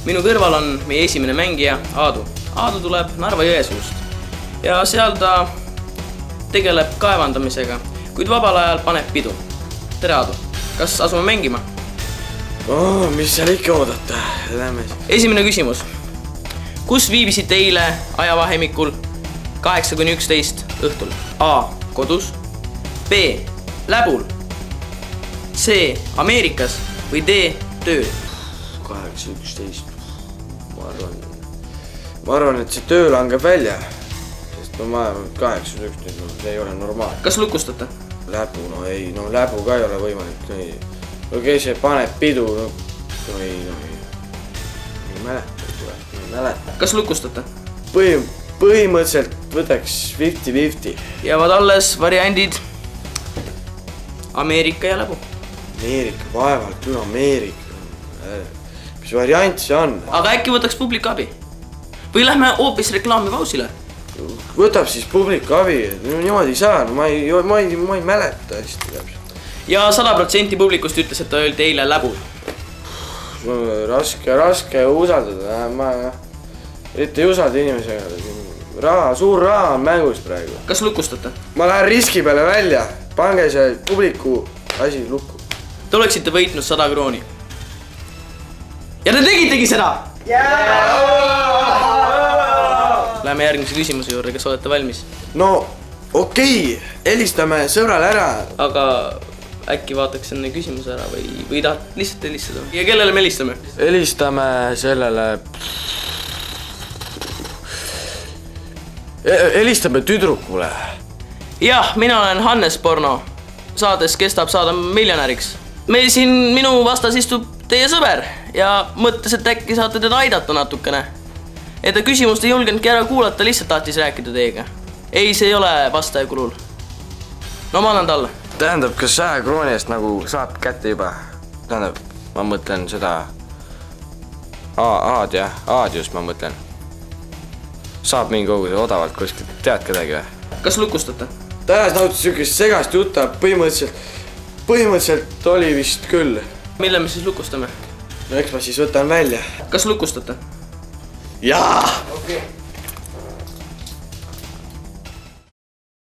minu kõrval on meie esimene mängija Aadu. Aadu tuleb Narva-Jõesuust ja seal ta tegeleb kaevandamisega, kuid vabal ajal paneb pidu. Tere Aadu, kas asume mängima? Mis seal ikka oodata? Lähme. Esimene küsimus. Kus viibisite eile ajavahemikul 8–11 õhtul? A. Kodus, B. Läbul, C. Ameerikas või D. Tööl? 8–11. Ma arvan, et see töö langeb välja. Sest ma 8–11, see ei ole normaalne. Kas lukustate? Läbu, läbu ka ei ole võimalik. Okei, see paneb pidu, ei mäleta. Kas lukustate? Põhimõtteliselt võtaks 50-50. Jäävad alles variandid Ameerika ja Läbu. Ameerika, vaevalt küll Ameerika. Mis variant see on? Aga äkki võtaks publiku abi? Või lähme hoopis reklaamipausile? Võtab siis publiku abi, niimoodi ei saa, ma ei mäleta hästi täpselt. Ja 100% publikust ütles, et ta öeldi eile Läbul. Raske usaldada, ma eriti ei usalda inimesega. Suur raha on mängus praegu. Kas lukustate? Ma lähen riski peale välja, pange see publiku asi lukku. Te oleksite võitnud 100 krooni. Ja te tegitegi seda! Läheme järgmise küsimuse juurde, kas olete valmis? No okei, helistame sõbrale ära. Aga äkki vaataks enne küsimuse ära või tahad lihtsalt helistada? Ja kellele me helistame? Helistame sellele... Helistame tüdrukule. Jah, mina olen Hannes Porno. Saades kestab saada miljonäriks. Meil siin minu vastas istub teie sõber ja mõttes, et äkki saate teda aidata natukene. Et ta küsimust ei julgenudki ära kuulata, lihtsalt tahtis rääkida teiega. Ei, see ei ole vastaja kulul. No ma annan talle. Tähendab, kas 100 krooni eest nagu saab kätte juba? Tähendab, ma mõtlen seda... Aad just ma mõtlen. Saab mingi kogu see odavalt kuskilt, tead kedagi või? Kas lukustate? Tähes nautis sükest segast juta, põhimõtteliselt oli vist küll. Mille me siis lukustame? No eks ma siis võtan välja. Kas lukustate? Jaa! Okay.